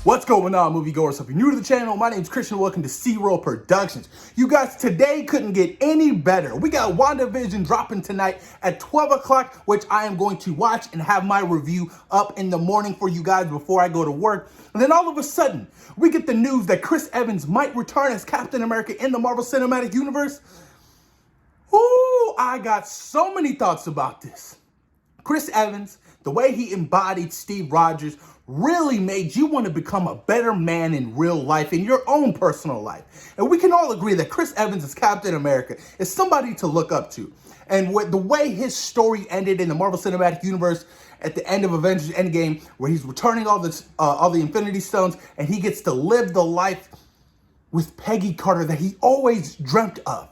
What's going on, moviegoers? If you're new to the channel, my name's Christian. Welcome to C-Roll Productions. You guys, today couldn't get any better. We got WandaVision dropping tonight at 12 o'clock, which I am going to watch and have my review up in the morning for you guys before I go to work. And then all of a sudden, we get the news that Chris Evans might return as Captain America in the Marvel Cinematic Universe. Ooh, I got so many thoughts about this. Chris Evans, the way he embodied Steve Rogers, really made you want to become a better man in real life, in your own personal life. And we can all agree that Chris Evans as Captain America is somebody to look up to. And with the way his story ended in the Marvel Cinematic Universe at the end of Avengers Endgame, where he's returning all the Infinity Stones, and he gets to live the life with Peggy Carter that he always dreamt of.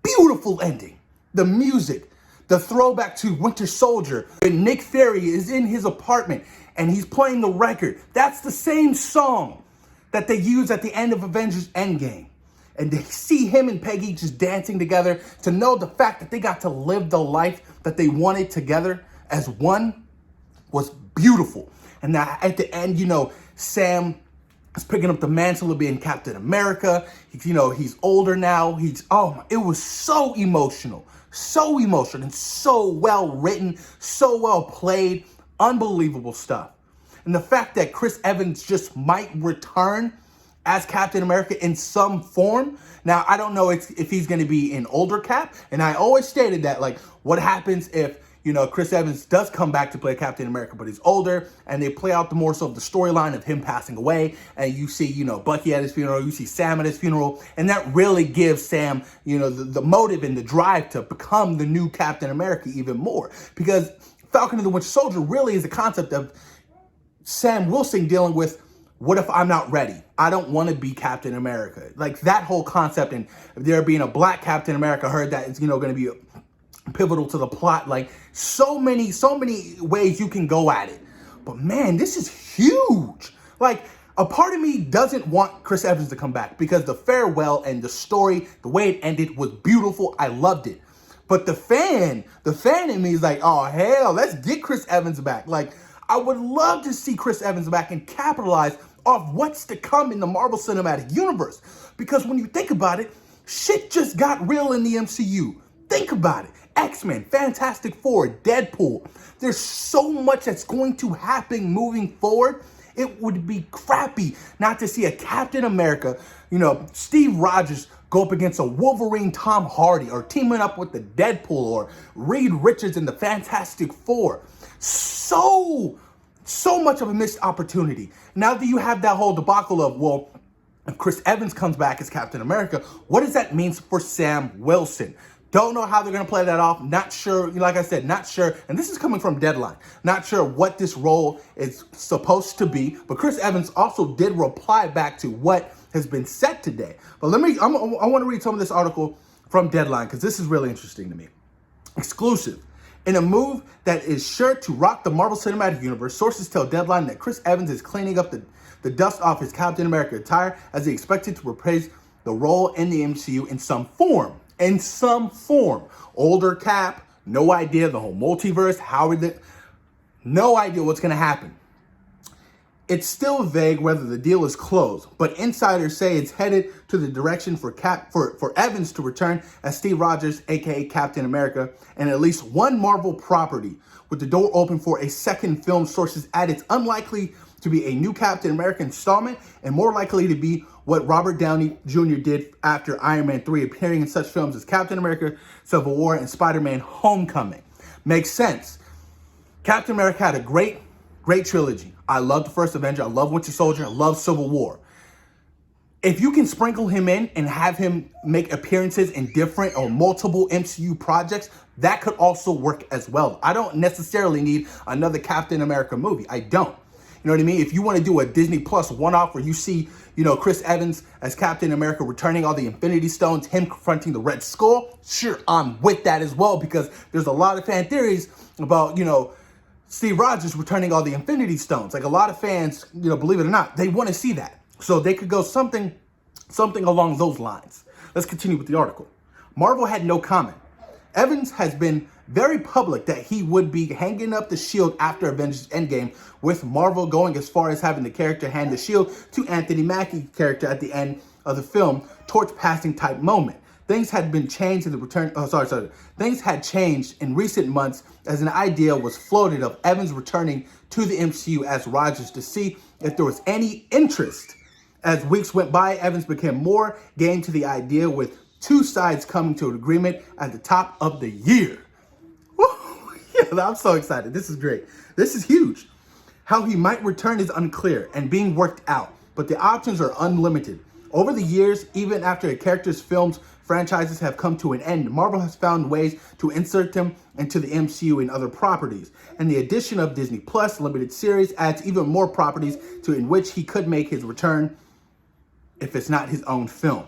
Beautiful ending. The music, the throwback to Winter Soldier, when Nick Fury is in his apartment and he's playing the record. That's the same song that they use at the end of Avengers Endgame. And to see him and Peggy just dancing together, to know the fact that they got to live the life that they wanted together as one, was beautiful. And that at the end, Sam is picking up the mantle of being Captain America. He's older now. It was so emotional. So emotional and so well written, so well played. Unbelievable stuff. And the fact that Chris Evans just might return as Captain America in some form. Now, I don't know if he's going to be an older Cap. And I always stated that, what happens if, Chris Evans does come back to play Captain America, but he's older, and they play out the more so of the storyline of him passing away. And you see, Bucky at his funeral, you see Sam at his funeral. And that really gives Sam, the motive and the drive to become the new Captain America even more. Because Falcon and the Winter Soldier really is a concept of Sam Wilson dealing with, what if I'm not ready? I don't want to be Captain America. That whole concept, and there being a black Captain America, I heard that it's, going to be pivotal to the plot. So many ways you can go at it. But man, this is huge. A part of me doesn't want Chris Evans to come back because the farewell and the story, the way it ended was beautiful. I loved it. But the fan in me is oh hell, let's get Chris Evans back. I would love to see Chris Evans back and capitalize off what's to come in the Marvel Cinematic Universe. Because when you think about it, shit just got real in the MCU. Think about it. X-Men, Fantastic Four, Deadpool. There's so much that's going to happen moving forward. It would be crappy not to see a Captain America, Steve Rogers go up against a Wolverine Tom Hardy, or teaming up with the Deadpool or Reed Richards and the Fantastic Four. So much of a missed opportunity. Now that you have that whole debacle of, if Chris Evans comes back as Captain America, what does that mean for Sam Wilson? Don't know how they're going to play that off. Not sure. Like I said, not sure. And this is coming from Deadline. Not sure what this role is supposed to be. But Chris Evans also did reply back to what has been said today. But I want to read some of this article from Deadline because this is really interesting to me. Exclusive. In a move that is sure to rock the Marvel Cinematic Universe, sources tell Deadline that Chris Evans is cleaning up the dust off his Captain America attire as he expected to reprise the role in the MCU in some form. Older Cap, no idea, the whole multiverse, no idea what's going to happen. It's still vague whether the deal is closed, but insiders say it's headed to the direction for Evans to return as Steve Rogers, aka Captain America, and at least one Marvel property, with the door open for a second film. Sources add it's unlikely to be a new Captain America installment and more likely to be what Robert Downey Jr. did after Iron Man 3, appearing in such films as Captain America, Civil War, and Spider-Man Homecoming. Makes sense. Captain America had a great trilogy. I love the first Avenger. I love Winter Soldier. I love Civil War. If you can sprinkle him in and have him make appearances in different or multiple MCU projects, that could also work as well. I don't necessarily need another Captain America movie. I don't. You know what I mean? If you want to do a Disney Plus one-off where you see, Chris Evans as Captain America returning all the Infinity Stones, him confronting the Red Skull, sure, I'm with that as well, because there's a lot of fan theories about, Steve Rogers returning all the Infinity Stones. A lot of fans, believe it or not, they want to see that. So they could go something along those lines. Let's continue with the article. Marvel had no comment. Evans has been very public that he would be hanging up the shield after Avengers Endgame, with Marvel going as far as having the character hand the shield to Anthony Mackie's character at the end of the film, torch passing type moment. Things had been changed in the return. Things had changed in recent months as an idea was floated of Evans returning to the MCU as Rogers to see if there was any interest. As weeks went by, Evans became more game to the idea, with two sides coming to an agreement at the top of the year. Woo! Yeah, I'm so excited. This is great. This is huge. How he might return is unclear and being worked out, but the options are unlimited. Over the years, even after a character's films franchises have come to an end, Marvel has found ways to insert them into the MCU and other properties. And the addition of Disney Plus limited series adds even more properties to in which he could make his return if it's not his own film.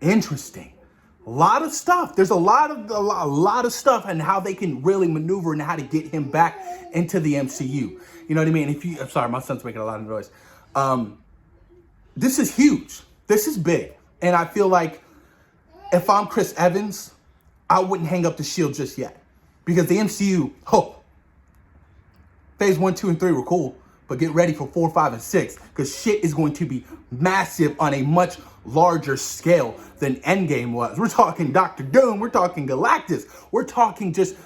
Interesting. A lot of stuff. There's a lot of stuff and how they can really maneuver and how to get him back into the MCU. You know what I mean? I'm sorry, my son's making a lot of noise. This is huge. This is big. And I feel like if I'm Chris Evans, I wouldn't hang up the shield just yet. Because the MCU, phase 1, 2, and 3 were cool, but get ready for 4, 5, and 6, because shit is going to be massive on a much larger scale than Endgame was. We're talking Doctor Doom, we're talking Galactus, we're talking just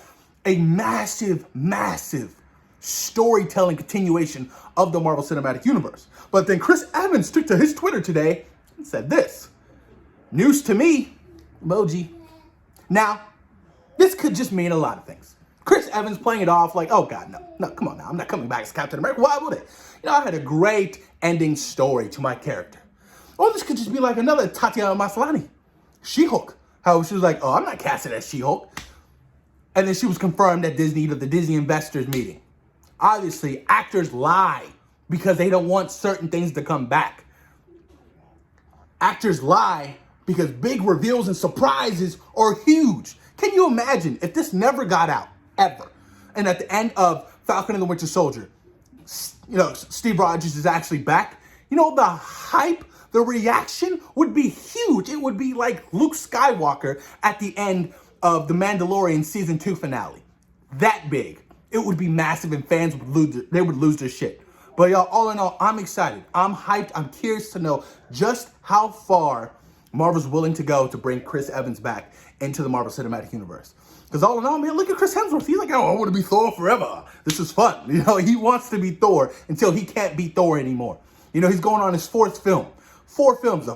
a massive, massive storytelling continuation of the Marvel Cinematic Universe. But then Chris Evans took to his Twitter today and said this: news to me, emoji. Now, this could just mean a lot of things. Chris Evans playing it off like, oh God, no, come on now. I'm not coming back as Captain America. Why would it? I had a great ending story to my character. Or this could just be like another Tatiana Maslany, She-Hulk. How she was like, oh, I'm not casted as She-Hulk. And then she was confirmed at Disney, the Disney investors meeting. Obviously, actors lie because they don't want certain things to come back. Actors lie because big reveals and surprises are huge. Can you imagine if this never got out, ever? And at the end of Falcon and the Winter Soldier, Steve Rogers is actually back. The hype, the reaction would be huge. It would be like Luke Skywalker at the end of The Mandalorian Season 2 finale. That big. It would be massive and fans would lose their shit. But y'all, all in all, I'm excited. I'm hyped. I'm curious to know just how far Marvel's willing to go to bring Chris Evans back into the Marvel Cinematic Universe. Because all in all, man, look at Chris Hemsworth. He's like, oh, I want to be Thor forever. This is fun. He wants to be Thor until he can't be Thor anymore. He's going on his 4th film. 4 films,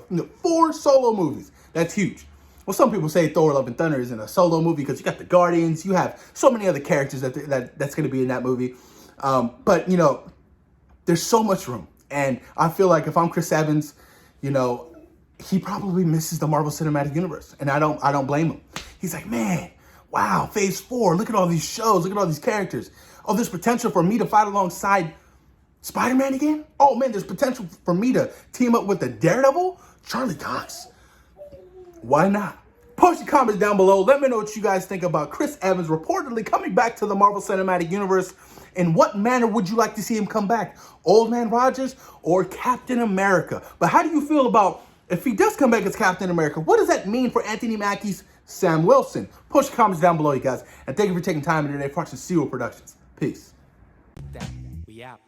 4 solo movies. That's huge. Well, some people say Thor: Love and Thunder isn't a solo movie because you got the Guardians. You have so many other characters that's going to be in that movie. But there's so much room. And I feel like if I'm Chris Evans, he probably misses the Marvel Cinematic Universe. And I don't blame him. He's like, man, wow, phase 4. Look at all these shows. Look at all these characters. Oh, there's potential for me to fight alongside Spider-Man again? Oh, man, there's potential for me to team up with the Daredevil? Charlie Cox. Why not? Post your comments down below. Let me know what you guys think about Chris Evans reportedly coming back to the Marvel Cinematic Universe. In what manner would you like to see him come back? Old Man Rogers or Captain America? But how do you feel about if he does come back as Captain America? What does that mean for Anthony Mackie's Sam Wilson? Post your comments down below, you guys. And thank you for taking time today for watching MCU Productions. Peace. We out.